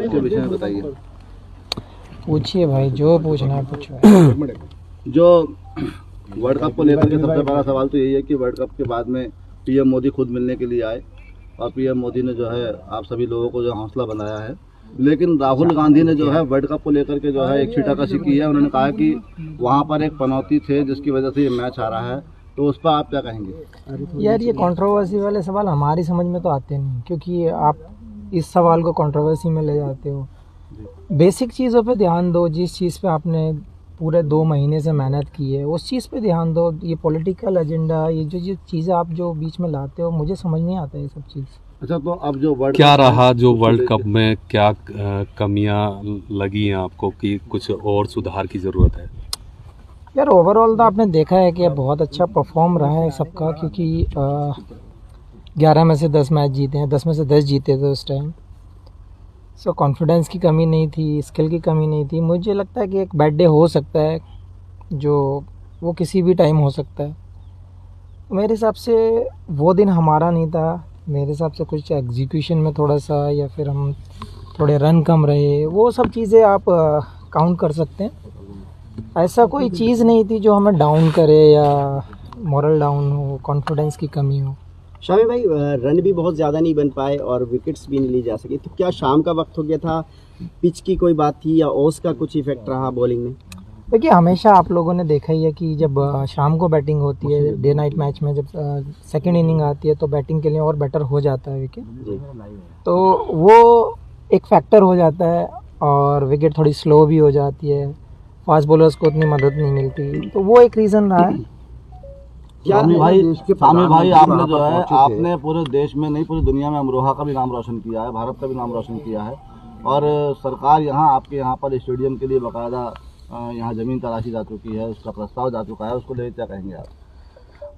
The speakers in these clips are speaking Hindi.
के विषय में बताइए। पूछिए भाई, जो पूछना है पूछो। जो वर्ल्ड कप को लेकर के सबसे बड़ा सवाल तो यही है कि वर्ल्ड कप के बाद में पीएम मोदी खुद मिलने के लिए आए और पीएम मोदी ने जो है आप सभी लोगों को जो हौसला बनाया है, लेकिन राहुल गांधी ने जो है वर्ल्ड कप को लेकर के जो है एक छीटाकशी की है। उन्होंने कहा कि वहां पर एक पनौती थे जिसकी वजह से ये मैच हारा है, तो उस पर आप क्या कहेंगे? यार ये कंट्रोवर्सी वाले सवाल हमारी समझ में तो आते नहीं, क्योंकि आप इस सवाल को कंट्रोवर्सी में ले जाते हो। बेसिक चीज़ों पे ध्यान दो, जिस चीज़ पे आपने पूरे 2 महीने से मेहनत की है उस चीज़ पे ध्यान दो। ये पॉलिटिकल एजेंडा, ये जो चीज़ें आप जो बीच में लाते हो, मुझे समझ नहीं आता ये सब चीज़। अच्छा, तो अब जो वर्ल्ड क्या रहा जो वर्ल्ड कप में क्या कमियां लगी हैं आपको कि कुछ और सुधार की ज़रूरत है? यार ओवरऑल तो आपने देखा है कि बहुत अच्छा परफॉर्म रहा है सबका, क्योंकि 11 में से 10 मैच जीते हैं, 10 में से 10 जीते थे उस टाइम। सो कॉन्फिडेंस की कमी नहीं थी, स्किल की कमी नहीं थी। मुझे लगता है कि एक बैड डे हो सकता है, जो वो किसी भी टाइम हो सकता है। मेरे हिसाब से वो दिन हमारा नहीं था। मेरे हिसाब से कुछ एग्जीक्यूशन में थोड़ा सा, या फिर हम थोड़े रन कम रहे, वो सब चीज़ें आप काउंट कर सकते हैं। ऐसा कोई चीज़ नहीं थी जो हमें डाउन करे या मॉरल डाउन हो, कॉन्फिडेंस की कमी हो। शामी भाई, रन भी बहुत ज़्यादा नहीं बन पाए और विकेट्स भी नहीं ली जा सकी, तो क्या शाम का वक्त हो गया था, पिच की कोई बात थी, या ओस का कुछ इफेक्ट रहा बॉलिंग में? देखिए, हमेशा आप लोगों ने देखा ही है कि जब शाम को बैटिंग होती है, डे नाइट मैच में जब सेकंड इनिंग आती है तो बैटिंग के लिए और बेटर हो जाता है विकेट, तो वो एक फैक्टर हो जाता है और विकेट थोड़ी स्लो भी हो जाती है, फास्ट बॉलर्स को उतनी मदद नहीं मिलती, तो वो एक रीज़न रहा है। स्वामी भाई आपने जो है आपने पूरे देश में नहीं पूरी दुनिया में अमरोहा का भी नाम रोशन किया है, भारत का भी नाम रोशन किया है, और सरकार यहाँ आपके यहाँ पर स्टेडियम के लिए बाकायदा यहाँ ज़मीन तलाशी जा चुकी है, उसका प्रस्ताव जा चुका है, उसको लेकर क्या कहेंगे आप?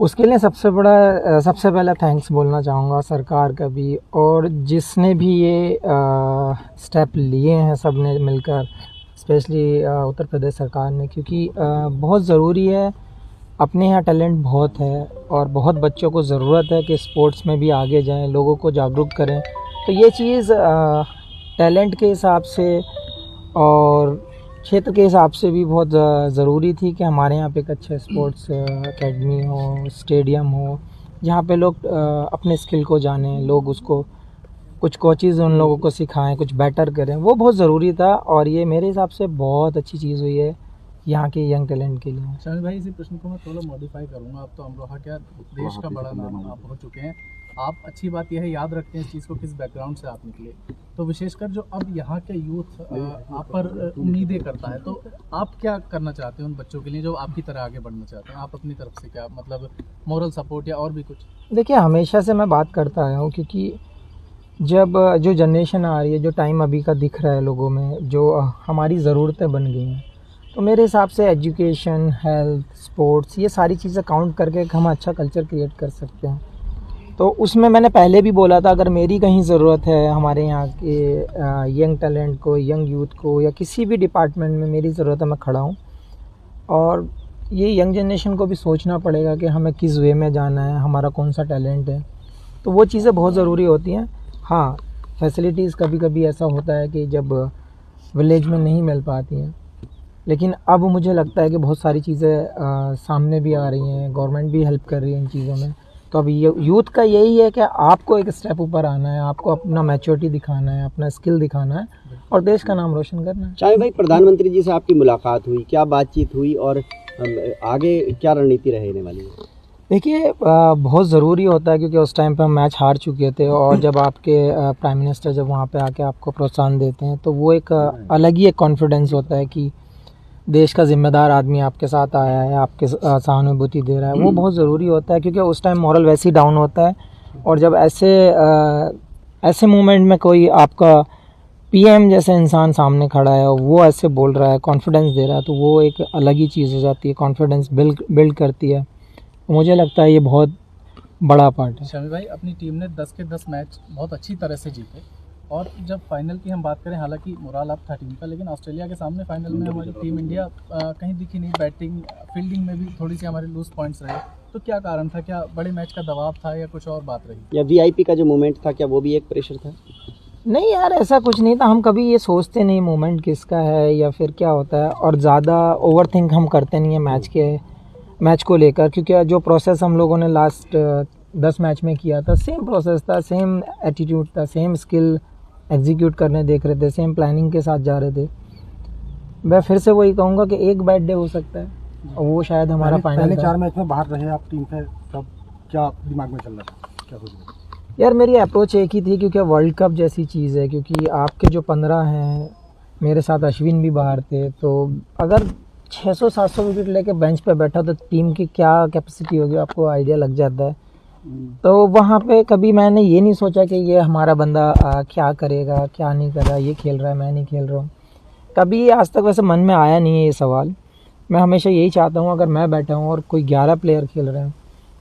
उसके लिए सबसे पहले थैंक्स बोलना चाहूँगा सरकार का भी, और जिसने भी ये स्टेप लिए हैं सब ने मिलकर, स्पेशली उत्तर प्रदेश सरकार ने, क्योंकि बहुत ज़रूरी है। अपने यहाँ टैलेंट बहुत है और बहुत बच्चों को ज़रूरत है कि स्पोर्ट्स में भी आगे जाएं, लोगों को जागरूक करें। तो ये चीज़ टैलेंट के हिसाब से और क्षेत्र के हिसाब से भी बहुत ज़रूरी थी कि हमारे यहाँ पे एक अच्छा स्पोर्ट्स एकेडमी हो, स्टेडियम हो, जहाँ पे लोग अपने स्किल को जानें, लोग उसको कुछ कोचेज़ उन लोगों को सिखाएं, कुछ बेटर करें। वो बहुत ज़रूरी था और ये मेरे हिसाब से बहुत अच्छी चीज़ हुई है यहाँ के यंग टैलेंट के लिए। शामी भाई, इसी प्रश्न को मैं थोड़ा मॉडिफाई करूँगा। आप तो अमरोहा क्या देश का बड़ा नाम आप हो चुके हैं, आप अच्छी बात यह है याद रखते हैं इस चीज़ को, किस बैकग्राउंड से आप निकले, तो विशेषकर जो अब यहाँ के यूथ आप पर उम्मीदें करता है, तो आप क्या करना चाहते हैं उन बच्चों के लिए जो आपकी तरह आगे बढ़ना चाहते हैं? आप अपनी तरफ से क्या मतलब मॉरल सपोर्ट या और भी कुछ? देखिए, हमेशा से मैं बात करता आया हूँ, क्योंकि जब जो जनरेशन आ रही है, जो टाइम अभी का दिख रहा है लोगों में, जो हमारी ज़रूरतें बन गई हैं, तो मेरे हिसाब से एजुकेशन, हेल्थ, स्पोर्ट्स, ये सारी चीज़ें काउंट करके हम अच्छा कल्चर क्रिएट कर सकते हैं। तो उसमें मैंने पहले भी बोला था, अगर मेरी कहीं ज़रूरत है हमारे यहाँ के यंग टैलेंट को, यंग यूथ को, या किसी भी डिपार्टमेंट में मेरी ज़रूरत है, मैं खड़ा हूँ। और ये यंग जनरेशन को भी सोचना पड़ेगा कि हमें किस वे में जाना है, हमारा कौन सा टैलेंट है, तो वो चीज़ें बहुत ज़रूरी होती हैं। हाँ, फैसिलिटीज़ कभी कभी ऐसा होता है कि जब विलेज में नहीं मिल पाती हैं, लेकिन अब मुझे लगता है कि बहुत सारी चीज़ें सामने भी आ रही हैं, गवर्नमेंट भी हेल्प कर रही है इन चीज़ों में। तो अब यूथ का यही है कि आपको एक स्टेप ऊपर आना है, आपको अपना मैच्योरिटी दिखाना है, अपना स्किल दिखाना है और देश का नाम रोशन करना है। शामी भाई, प्रधानमंत्री जी से आपकी मुलाकात हुई, क्या बातचीत हुई और आगे क्या रणनीति रहने वाली है? देखिए, बहुत ज़रूरी होता है, क्योंकि उस टाइम पे हम मैच हार चुके थे, और जब आपके प्राइम मिनिस्टर जब वहाँ पे आके आपको प्रोत्साहन देते हैं, तो वो एक अलग ही एक कॉन्फिडेंस होता है कि देश का जिम्मेदार आदमी आपके साथ आया है, आपके सहानुभूति दे रहा है। वो बहुत ज़रूरी होता है, क्योंकि उस टाइम मॉरल वैसे ही डाउन होता है, और जब ऐसे मोमेंट में कोई आपका पीएम जैसे इंसान सामने खड़ा है और वो ऐसे बोल रहा है, कॉन्फिडेंस दे रहा है, तो वो एक अलग ही चीज़ हो जाती है, कॉन्फिडेंस बिल्ड करती है। मुझे लगता है ये बहुत बड़ा पार्ट है। शामी भाई, अपनी टीम ने 10 के 10 मैच बहुत अच्छी तरह से जीते, और जब फाइनल की हम बात करें, हालांकि मोराल आप था टीम का, लेकिन ऑस्ट्रेलिया के सामने फाइनल में हमारी टीम इंडिया कहीं दिखी नहीं। बैटिंग, फील्डिंग में भी थोड़ी सी हमारे लूज पॉइंट्स रहे, तो क्या कारण था? क्या बड़े मैच का दबाव था या कुछ और बात रही? या वीआईपी का जो मोमेंट था, क्या वो भी एक प्रेशर था? नहीं यार, ऐसा कुछ नहीं था। हम कभी ये सोचते नहीं मोमेंट किसका है या फिर क्या होता है, और ज़्यादा ओवर थिंक हम करते नहीं है मैच को लेकर, क्योंकि जो प्रोसेस हम लोगों ने लास्ट 10 मैच में किया था, सेम प्रोसेस था, सेम एटीट्यूड था, सेम स्किल एग्जीक्यूट करने देख रहे थे, सेम प्लानिंग के साथ जा रहे थे। मैं फिर से वही कहूँगा कि एक बैड डे हो सकता है और वो शायद हमारा फाइनल। पहले 4 मैच में बाहर रहे आप टीम से, तब क्या दिमाग में चल रहा था, क्या सोच रहे थे? यार मेरी अप्रोच एक ही थी, क्योंकि वर्ल्ड कप जैसी चीज़ है, क्योंकि आपके जो 15 हैं, मेरे साथ अश्विन भी बाहर थे, तो अगर 600-700 विकेट लेके बेंच पे बैठा तो टीम की क्या कैपेसिटी होगी आपको आइडिया लग जाता है। तो वहाँ पे कभी मैंने ये नहीं सोचा कि ये हमारा बंदा क्या करेगा क्या नहीं कर रहा, ये खेल रहा है मैं नहीं खेल रहा हूँ, कभी आज तक वैसे मन में आया नहीं है ये सवाल। मैं हमेशा यही चाहता हूँ अगर मैं बैठा हूँ और कोई 11 प्लेयर खेल रहे हैं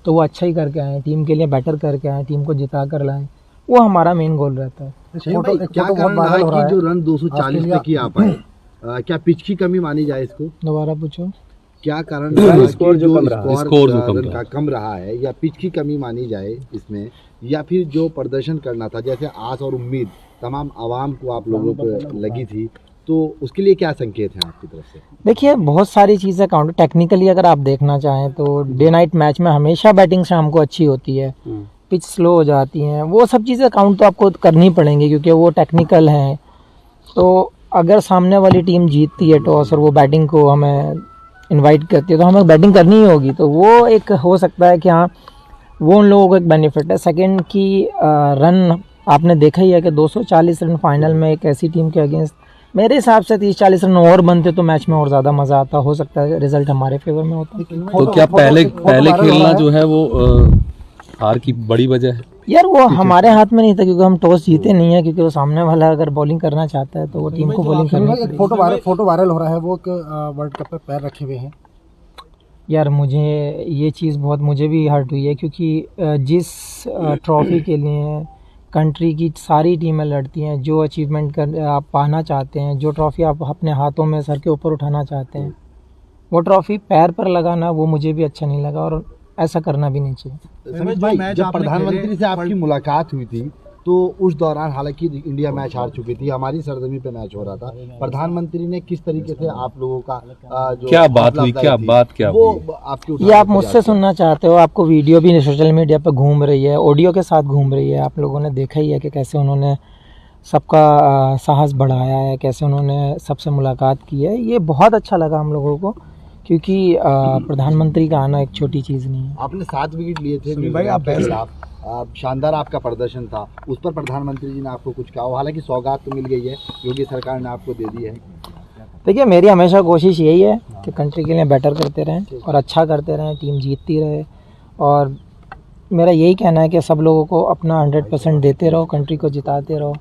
तो वो अच्छा ही करके आएँ, टीम के लिए बेटर करके आएँ, टीम को जिता कर लाएँ, वो हमारा मेन गोल रहता है। क्या कारण रहा कि जो रन 240 तक ही आ पाए? क्या पिच की कमी मानी जाए इसको? दोबारा पूछो। क्या कारण रहा कि स्कोर जो कम रहा है, या पिच की कमी मानी जाए इसमें, या फिर जो प्रदर्शन करना था, जैसे आस और उम्मीद तमाम आवाम को आप लोगों को लगी थी, तो उसके लिए क्या संकेत हैं आपकी तरफ से? देखिए बहुत सारी चीज़ें काउंट, टेक्निकली अगर आप देखना चाहें तो डे नाइट मैच में हमेशा बैटिंग शाम को अच्छी होती है, पिच स्लो हो जाती हैं, वो सब चीज़ें काउंट तो आपको करनी पड़ेंगी क्योंकि वो टेक्निकल हैं। तो अगर सामने वाली टीम जीतती है टॉस और वो बैटिंग को हमें इनवाइट करती है तो हमें बैटिंग करनी ही होगी, तो वो एक हो सकता है कि हाँ वो उन लोगों को एक बेनिफिट है। सेकंड की रन आपने देखा ही है कि 240 रन फाइनल में एक ऐसी टीम के अगेंस्ट, मेरे हिसाब से 30-40 रन और बनते तो मैच में और ज़्यादा मज़ा आता, हो सकता है रिजल्ट हमारे फेवर में होता। तो क्या पहले खेलना जो है वो हार की बड़ी वजह है? यार वो हमारे हाथ में नहीं था क्योंकि हम टॉस जीते नहीं है, क्योंकि वो सामने वाला अगर बॉलिंग करना चाहता है तो वो टीम को बॉलिंग करनी एक फोटो वायरल हो रहा है, वो वर्ल्ड कप पे पैर रखे हुए हैं। यार मुझे ये चीज़ बहुत मुझे भी हर्ट हुई है, क्योंकि जिस ट्रॉफी के लिए कंट्री की सारी टीमें लड़ती हैं, जो अचीवमेंट कर आप पाना चाहते हैं, जो ट्रॉफी आप अपने हाथों में सर के ऊपर उठाना चाहते हैं, वो ट्रॉफी पैर पर लगाना वो मुझे भी अच्छा नहीं लगा और ऐसा करना भी नहीं चाहिए। समीर भाई, जब प्रधानमंत्री से आपकी मुलाकात हुई थी तो उस दौरान हालांकि इंडिया मैच हार चुकी थी, हमारी सरजमी पे मैच हो रहा था, प्रधानमंत्री ने किस तरीके से आप लोगों का जो क्या बात हुई, क्या बात वो आपकी ये आप मुझसे सुनना चाहते हो? आपको वीडियो भी सोशल मीडिया पर घूम रही है, ऑडियो के साथ घूम रही है, आप लोगों ने देखा ही है कि कैसे उन्होंने सबका साहस बढ़ाया है, कैसे उन्होंने सबसे मुलाकात की है। ये बहुत अच्छा लगा हम लोगों को, क्योंकि प्रधानमंत्री का आना एक छोटी चीज़ नहीं है। आपने 7 विकेट लिए थे भाई, आप शानदार आपका प्रदर्शन था, उस पर प्रधानमंत्री जी ने आपको कुछ कहा? हालांकि सौगात तो मिल गई है, योगी सरकार ने आपको दे दी है। देखिए मेरी हमेशा कोशिश यही है कि कंट्री के लिए बेटर करते रहें और अच्छा करते रहें, टीम जीतती रहे, और मेरा यही कहना है कि सब लोगों को अपना 100% देते रहो, कंट्री को जिताते रहो।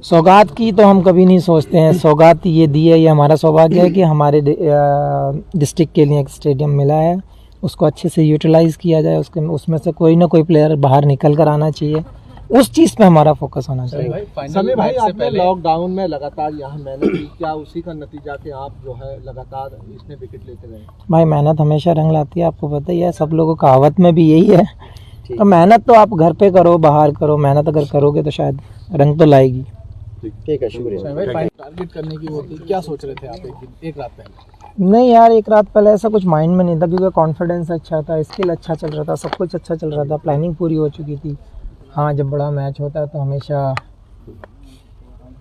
सौगात की तो हम कभी नहीं सोचते हैं, सौगात ये दी है, ये हमारा सौभाग्य है कि हमारे डिस्ट्रिक्ट के लिए एक स्टेडियम मिला है, उसको अच्छे से यूटिलाइज़ किया जाए, उसमें से कोई ना कोई प्लेयर बाहर निकल कर आना चाहिए, उस चीज़ पे हमारा फोकस होना चाहिए। समीर भाई, आपने लॉकडाउन में लगातार यहाँ मेहनत की, क्या उसी का नतीजा कि आप जो है लगातार इसमें विकेट लेते रहे? भाई मेहनत हमेशा रंग लाती है, आपको पता ही है, सब लोगों का कहावत में भी यही है। तो मेहनत तो आप घर पे करो बाहर करो, मेहनत अगर करोगे तो शायद रंग तो लाएगी। ठीक है, शुक्रिया। टारगेट करने की वो थी, क्या सोच रहे थे आप एक रात पहले? नहीं यार, एक रात पहले ऐसा कुछ माइंड में नहीं था, क्योंकि कॉन्फिडेंस अच्छा था, स्किल अच्छा चल रहा था, सब कुछ अच्छा चल रहा था, प्लानिंग पूरी हो चुकी थी। हाँ, जब बड़ा मैच होता है तो हमेशा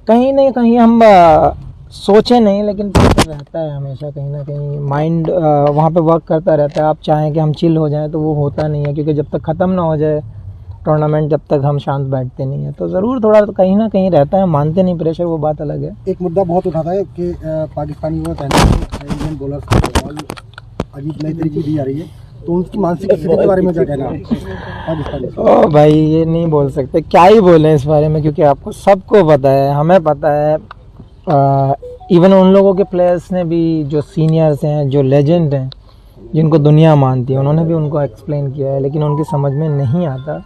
कहीं ना कहीं हम सोचे नहीं, लेकिन प्रेशर रहता है हमेशा, कहीं ना कहीं माइंड वहाँ पे वर्क करता रहता है। आप चाहें कि हम चिल हो जाएं तो वो होता नहीं है, क्योंकि जब तक ख़त्म ना हो जाए टूर्नामेंट, जब तक हम शांत बैठते नहीं है, तो ज़रूर थोड़ा तो कहीं ना कहीं रहता है, मानते नहीं प्रेशर, वो बात अलग है। एक मुद्दा बहुत उठाता है कि पाकिस्तानी वो इंडियन बॉलर बॉल अजीब नई तरीके दी जा रही है, तो उनकी मानसिक स्थिति के बारे में क्या कहना है पाकिस्तानी? ओ भाई, ये नहीं बोल सकते, क्या ही बोलें इस बारे में, क्योंकि आपको सबको पता है, हमें पता है, इवन उन लोगों के प्लेयर्स ने भी, जो सीनियर्स हैं, जो लेजेंड हैं, जिनको दुनिया मानती है, उन्होंने भी उनको एक्सप्लेन किया है, लेकिन उनकी समझ में नहीं आता।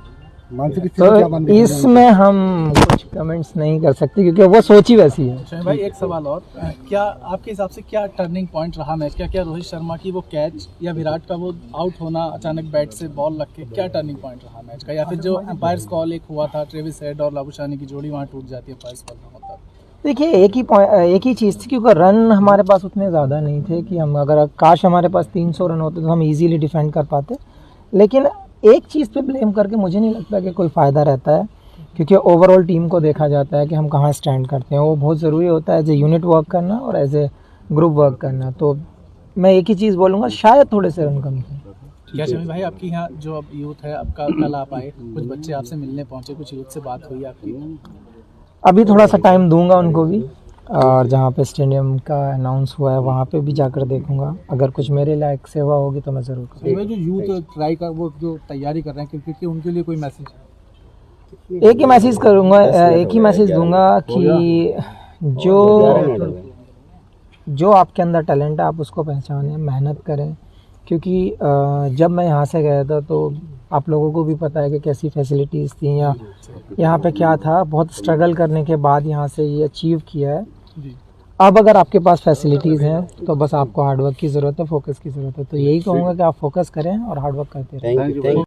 मानसिक स्थिति क्या बन तो रही है? इसमें हम कुछ कमेंट्स नहीं कर सकते क्योंकि वो सोच ही वैसी है। शमी भाई एक सवाल और, क्या आपके हिसाब से क्या टर्निंग पॉइंट रहा मैच का? क्या रोहित शर्मा की वो कैच या विराट का वो आउट होना अचानक बैट से बॉल लग के, क्या टर्निंग पॉइंट रहा मैच का? या फिर जो एम्पायर्स कॉल एक हुआ था, ट्रेविस हेड और लाबुशानी की जोड़ी वहाँ टूट जाती है एम्पायर्स कॉल का होता? देखिए एक ही चीज़ थी क्योंकि रन हमारे पास उतने ज़्यादा नहीं थे कि हम अगर काश हमारे पास 300 रन होते तो हम इजीली डिफेंड कर पाते। लेकिन एक चीज़ पे ब्लेम करके मुझे नहीं लगता कि कोई फ़ायदा रहता है क्योंकि ओवरऑल टीम को देखा जाता है कि हम कहाँ स्टैंड करते हैं। वो बहुत ज़रूरी होता है एज ए यूनिट वर्क करना और एज ए ग्रुप वर्क करना। तो मैं एक ही चीज़ बोलूँगा, शायद थोड़े से रन कम थे। क्या शमी भाई आपकी यहाँ जो अब यूथ है आपका, कल आप आए, कुछ बच्चे आपसे मिलने पहुँचे, कुछ यूथ से बात हुई आपकी? अभी थोड़ा सा टाइम दूंगा उनको भी, और जहाँ पे स्टेडियम का अनाउंस हुआ है वहाँ पे भी जाकर देखूंगा। अगर कुछ मेरे लायक सेवा होगी तो मैं ज़रूर करूँगा। जो यूथ ट्राई का वो जो तैयारी कर रहे हैं क्रिकेट की, उनके लिए कोई मैसेज? एक ही मैसेज करूँगा, एक ही मैसेज दूंगा कि जो आपके अंदर टैलेंट है आप उसको पहचानें, मेहनत करें। क्योंकि जब मैं यहाँ से गया था तो आप लोगों को भी पता है कि कैसी फैसिलिटीज़ थी या यहाँ पे क्या था। बहुत स्ट्रगल करने के बाद यहाँ से ये अचीव किया है। अब अगर आपके पास फैसिलिटीज़ हैं तो बस आपको हार्डवर्क की ज़रूरत है, फोकस की ज़रूरत है। तो यही कहूँगा कि आप फोकस करें और हार्डवर्क करते रहें। Thank you.